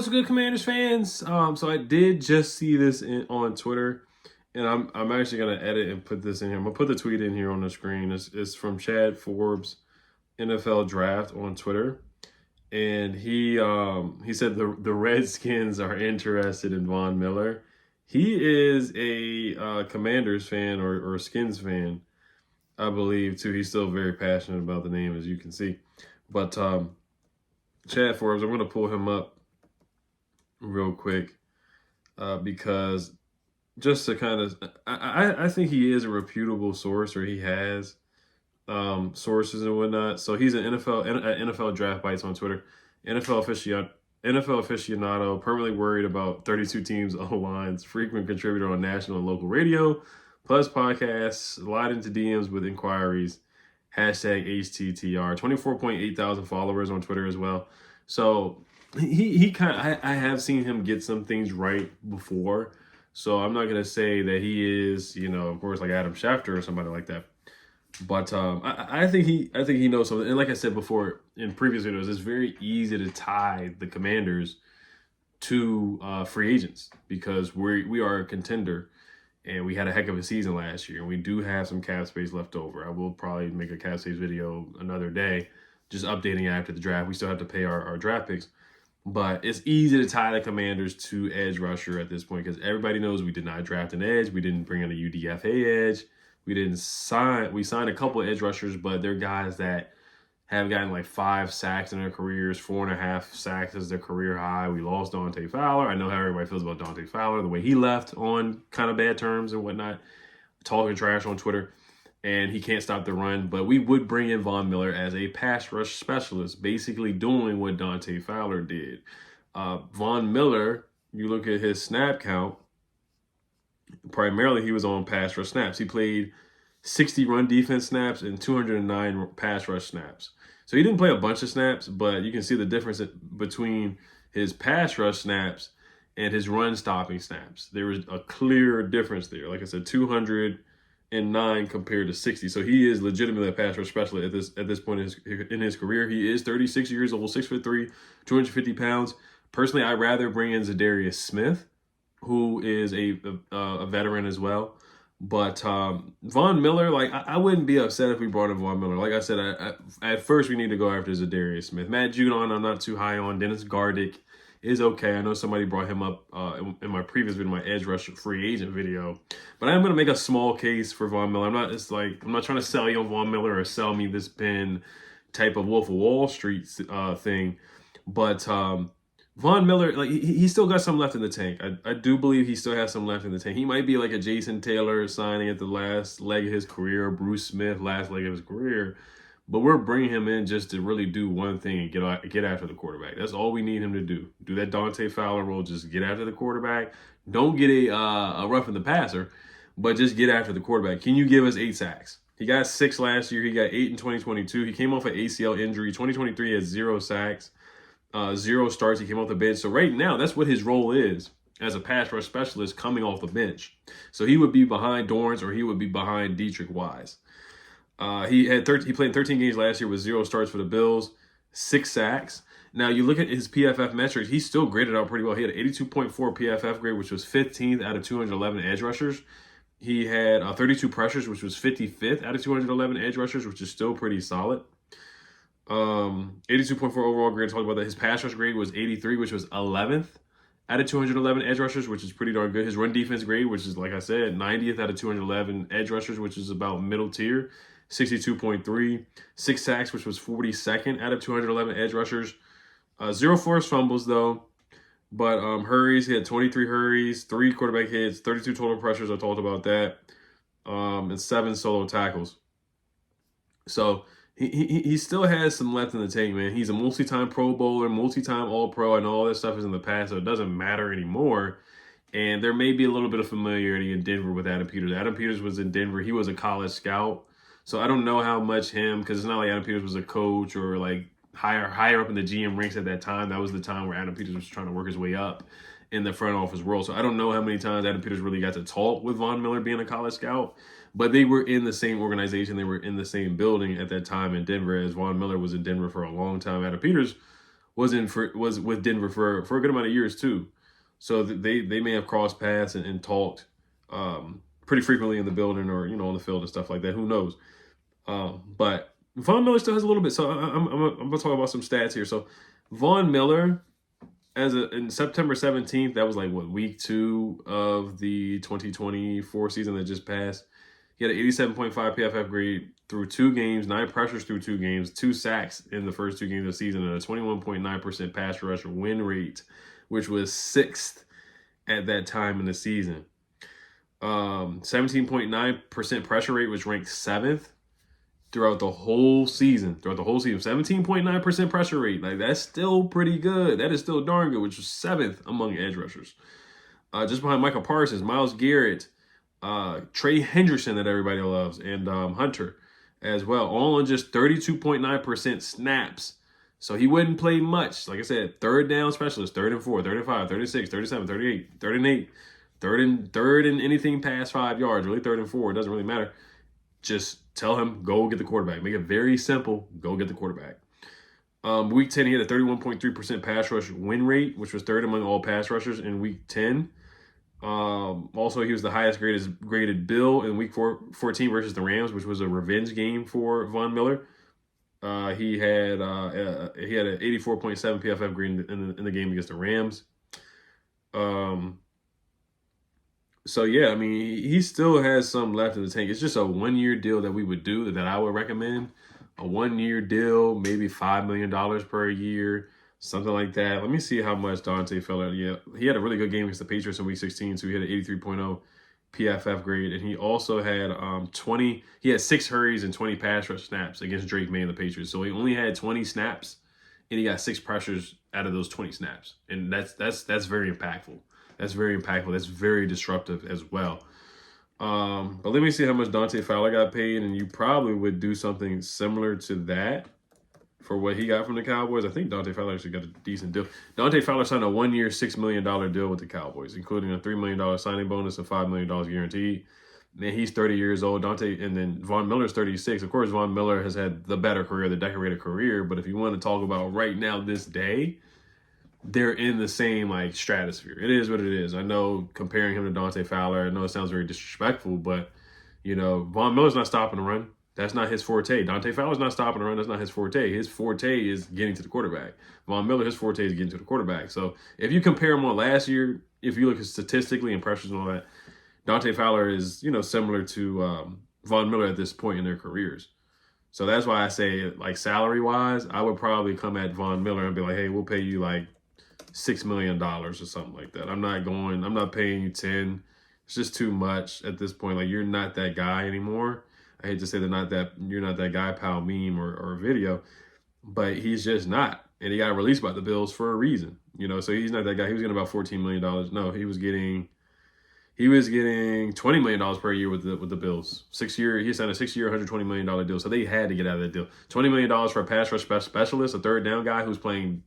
What's good, Commanders fans? So I did just see this on Twitter, and I'm actually gonna edit and put this in here. I'm gonna put the tweet in here on the screen. It's from Chad Forbes, NFL Draft on Twitter, and he said the Redskins are interested in Von Miller. He is a Commanders fan or Skins fan, I believe too. He's still very passionate about the name, as you can see. But Chad Forbes, I'm gonna pull him up real quick because just to kind of, I think he is a reputable source, or he has sources and whatnot. So he's an NFL Draft Bites on Twitter, NFL aficionado, permanently worried about 32 teams on lines, frequent contributor on national and local radio, plus podcasts, slide into DMs with inquiries, hashtag HTTR, 24.8 thousand followers on Twitter as well. So he kind of, I have seen him get some things right before. So I'm not going to say that he is, of course, like Adam Schefter or somebody like that. But I think he knows something. And like I said before in previous videos, it's very easy to tie the Commanders to free agents because we are a contender, and we had a heck of a season last year, and we do have some cap space left over. I will probably make a cap space video another day, just updating after the draft. We still have to pay our draft picks, but it's easy to tie the Commanders to edge rusher at this point because everybody knows we did not draft an edge. We didn't bring in a UDFA edge. We signed a couple of edge rushers, but they're guys that have gotten like 5 sacks in their careers, 4.5 sacks is their career high. We lost Dante Fowler. I know how everybody feels about Dante Fowler, the way he left on kind of bad terms and whatnot, talking trash on Twitter, and he can't stop the run. But we would bring in Von Miller as a pass rush specialist, basically doing what Dante Fowler did. Von Miller, you look at his snap count, primarily he was on pass rush snaps. He played 60 run defense snaps and 209 pass rush snaps. So he didn't play a bunch of snaps, but you can see the difference between his pass rush snaps and his run stopping snaps. There was a clear difference there. Like I said, 209 compared to 60. So he is legitimately a pass rush specialist at this point in his career. He is 36 years old, 6'3", 250 pounds. Personally, I'd rather bring in Zadarius Smith, who is a veteran as well. But Von Miller, like, I wouldn't be upset if we brought in Von Miller. Like I said, at first we need to go after Zadarius Smith. Matt Judon, I'm not too high on. Dennis Gardick is okay. I know somebody brought him up in my previous video, my edge rush free agent video. But I'm going to make a small case for Von Miller. I'm not trying to sell you on Von Miller or sell me this pen type of Wolf of Wall Street thing. But Von Miller, like, he still got some left in the tank. I do believe he still has some left in the tank. He might be like a Jason Taylor signing at the last leg of his career, Bruce Smith last leg of his career. But we're bringing him in just to really do one thing and get after the quarterback. That's all we need him to do. Do that Dante Fowler role, just get after the quarterback. Don't get a roughing the passer, but just get after the quarterback. Can you give us 8 sacks? He got 6 last year. He got 8 in 2022. He came off an ACL injury. 2023 has 0 sacks. 0 starts. He came off the bench. So right now, that's what his role is as a pass rush specialist coming off the bench. So he would be behind Dorrance or he would be behind Dietrich Wise. He played 13 games last year with 0 starts for the Bills, 6 sacks. Now you look at his PFF metrics, he's still graded out pretty well. He had an 82.4 PFF grade, which was 15th out of 211 edge rushers. He had 32 pressures, which was 55th out of 211 edge rushers, which is still pretty solid. 82.4 overall grade. Talked about that. His pass rush grade was 83, which was 11th out of 211 edge rushers, which is pretty darn good. His run defense grade, which is, like I said, 90th out of 211 edge rushers, which is about middle tier, 62.3. 6 sacks, which was 42nd out of 211 edge rushers. 0 forced fumbles though, but hurries, he had 23 hurries, 3 quarterback hits, 32 total pressures. I talked about that, and 7 solo tackles. So he still has some left in the tank, man. He's a multi-time Pro Bowler, multi-time All-Pro. I know all this stuff is in the past, so it doesn't matter anymore. And there may be a little bit of familiarity in Denver with Adam Peters. Adam Peters was in Denver. He was a college scout. So I don't know how much because it's not like Adam Peters was a coach or like higher up in the GM ranks at that time. That was the time where Adam Peters was trying to work his way up in the front office world. So I don't know how many times Adam Peters really got to talk with Von Miller being a college scout. But they were in the same organization. They were in the same building at that time in Denver, as Von Miller was in Denver for a long time. Adam Peters was with Denver for a good amount of years too. So they may have crossed paths and talked pretty frequently in the building or on the field and stuff like that. Who knows? But Von Miller still has a little bit. So I'm gonna talk about some stats here. So Von Miller, in September 17th, that was like week 2 of the 2024 season that just passed. He had an 87.5 PFF grade through 2 games, 9 pressures through 2 games, 2 sacks in the first 2 games of the season, and a 21.9% pass rush win rate, which was 6th at that time in the season. 17.9% pressure rate, which ranked 7th throughout the whole season. 17.9% pressure rate. Like, that's still pretty good. That is still darn good, which was 7th among edge rushers. Just behind Michael Parsons, Myles Garrett, Trey Hendrickson that everybody loves, and Hunter as well, all on just 32.9% snaps. So he wouldn't play much. Like I said, third down specialist, 3rd and 4, 3rd and 5, 3rd and 6, 3rd and 7, 3rd and 8, 3rd and 8, third and anything past 5 yards, really 3rd and 4, it doesn't really matter. Just tell him, go get the quarterback. Make it very simple, go get the quarterback. Week 10, he had a 31.3% pass rush win rate, which was 3rd among all pass rushers in week 10. Also, he was the highest graded Bill in week 14 versus the Rams, which was a revenge game for Von Miller. He had an 84.7 PFF grade in the game against the Rams. So yeah, I mean, he still has some left in the tank. It's just a 1-year deal that we would do, that I would recommend. A 1-year deal, maybe $5 million per year, something like that. Let me see how much Dante Fowler. Yeah, he had a really good game against the Patriots in week 16, so he had an 83.0 PFF grade, and he also had 20. He had 6 hurries and 20 pass rush snaps against Drake May and the Patriots. So he only had 20 snaps, and he got 6 pressures out of those 20 snaps, and that's very impactful. That's very impactful. That's very disruptive as well. But let me see how much Dante Fowler got paid, and you probably would do something similar to that for what he got from the Cowboys. I think Dante Fowler actually got a decent deal. Dante Fowler signed a 1-year, $6 million deal with the Cowboys, including a $3 million signing bonus and $5 million guaranteed. And he's 30 years old. And then Von Miller's 36. Of course, Von Miller has had the better career, the decorated career. But if you want to talk about right now, this day, they're in the same stratosphere. It is what it is. I know comparing him to Dante Fowler, I know it sounds very disrespectful, but Von Miller's not stopping the run. That's not his forte. Dante Fowler's not stopping the run. That's not his forte. His forte is getting to the quarterback. Von Miller, his forte is getting to the quarterback. So if you compare them on last year, if you look at statistically and pressures and all that, Dante Fowler is similar to Von Miller at this point in their careers. So that's why I say salary wise, I would probably come at Von Miller and be like, hey, we'll pay you $6 million or something like that. I'm not paying you 10. It's just too much at this point. You're not that guy anymore. I hate to say you're not that guy, pal, meme or video, but he's just not. And he got released by the Bills for a reason, so he's not that guy. He was getting about $14 million. No, he was getting $20 million per year with the Bills. 6 year, he signed a 6-year, $120 million deal. So they had to get out of that deal. $20 million for a pass rush specialist, a third down guy who's playing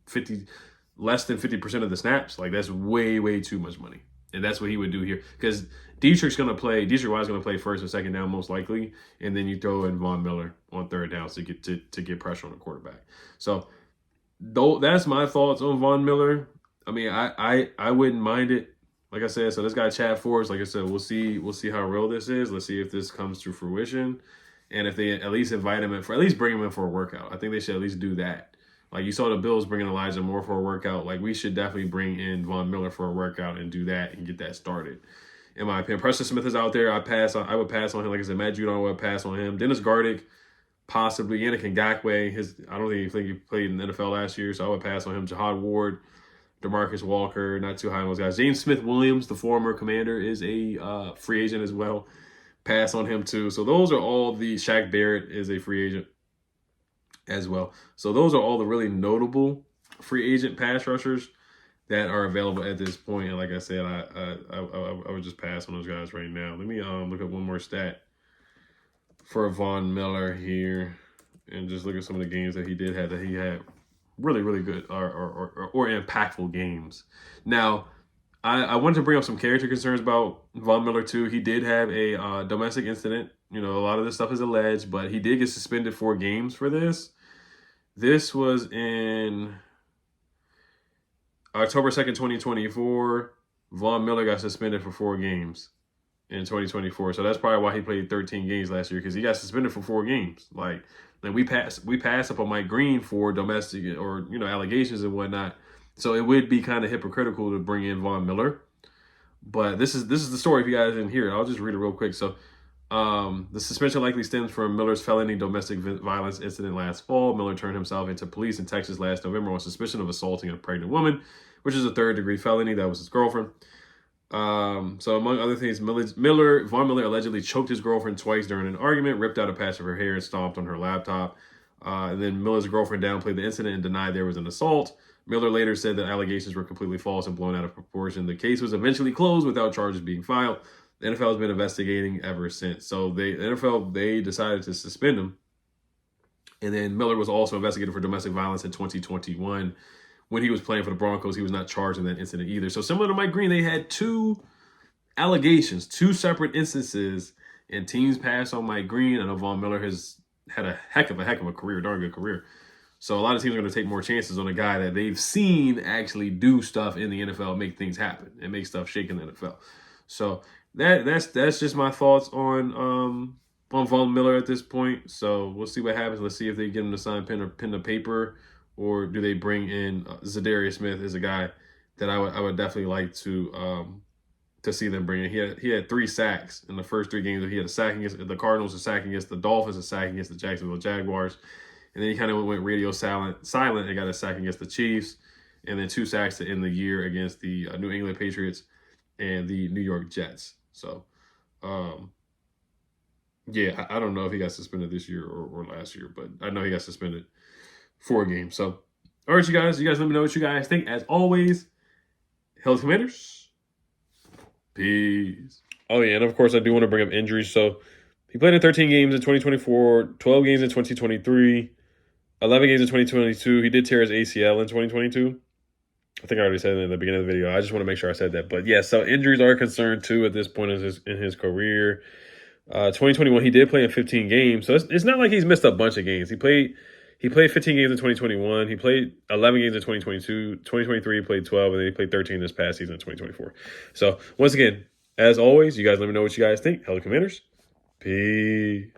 less than 50% of the snaps. That's way, way too much money. And that's what he would do here. Because Dietrich Wise is going to play first and second down most likely. And then you throw in Von Miller on third down to get pressure on the quarterback. So that's my thoughts on Von Miller. I mean, I wouldn't mind it. Like I said, so this guy Chad Forbes, like I said, we'll see how real this is. Let's see if this comes to fruition. And if they at least invite him in at least bring him in for a workout. I think they should at least do that. You saw the Bills bringing Elijah Moore for a workout. We should definitely bring in Von Miller for a workout and do that and get that started. In my opinion, Preston Smith is out there. I would pass on him. Like I said, Matt Judon would pass on him. Dennis Gardick, possibly. Yannick Ngakoue. I don't think he played in the NFL last year, so I would pass on him. Jahad Ward, DeMarcus Walker, not too high on those guys. James Smith-Williams, the former Commander, is a free agent as well. Pass on him too. So those are all the. Shaq Barrett is a free agent as well. So those are all the really notable free agent pass rushers that are available at this point. And like I said, I would just pass on those guys right now. Let me look at one more stat for Von Miller here and just look at some of the games that he did have that he had really, really good or impactful games. Now, I wanted to bring up some character concerns about Von Miller too. He did have a domestic incident. A lot of this stuff is alleged, but he did get suspended 4 games for this. This was in October 2nd, 2024, Von Miller got suspended for 4 games in 2024. So that's probably why he played 13 games last year, because he got suspended for 4 games. Like we pass up on Mike Green for domestic or allegations and whatnot. So it would be kind of hypocritical to bring in Von Miller. But this is the story. If you guys didn't hear it, I'll just read it real quick. So the suspension likely stems from Miller's felony domestic violence incident last fall. Miller turned himself into police in Texas last November on suspicion of assaulting a pregnant woman, which is a third-degree felony. That was his girlfriend. So among other things, Von Miller allegedly choked his girlfriend twice during an argument, ripped out a patch of her hair, and stomped on her laptop. And then Miller's girlfriend downplayed the incident and denied there was an assault. Miller later said that allegations were completely false and blown out of proportion. The case was eventually closed without charges being filed. The NFL has been investigating ever since. So the NFL decided to suspend him. And then Miller was also investigated for domestic violence in 2021. When he was playing for the Broncos, he was not charged in that incident either. So similar to Mike Green, they had 2 allegations, 2 separate instances, and teams passed on Mike Green. I know Von Miller has had a heck of a career, darn good career. So a lot of teams are going to take more chances on a guy that they've seen actually do stuff in the NFL, make things happen, and make stuff shake in the NFL. So that's just my thoughts on Von Miller at this point. So we'll see what happens. Let's see if they get him to sign pen to paper, or do they bring in Zadarius Smith as a guy that I would definitely like to see them bring in. He had 3 sacks in the first 3 games. He had a sack against the Cardinals, a sack against the Dolphins, a sack against the Jacksonville Jaguars. And then he kind of went radio silent and got a sack against the Chiefs, and then 2 sacks to end the year against the New England Patriots and the New York Jets. So, yeah, I don't know if he got suspended this year or last year, but I know he got suspended 4 games. So, all right, you guys let me know what you guys think. As always, Hail the Commanders. Peace. Oh, yeah, and of course, I do want to bring up injuries. So, he played in 13 games in 2024, 12 games in 2023, 11 games in 2022. He did tear his ACL in 2022. I think I already said it in the beginning of the video. I just want to make sure I said that. But yeah, so injuries are a concern too at this point in his career. 2021, he did play in 15 games. So it's not like he's missed a bunch of games. He played 15 games in 2021. He played 11 games in 2022. 2023, he played 12. And then he played 13 this past season in 2024. So once again, as always, you guys let me know what you guys think. Hail the Commanders. Peace.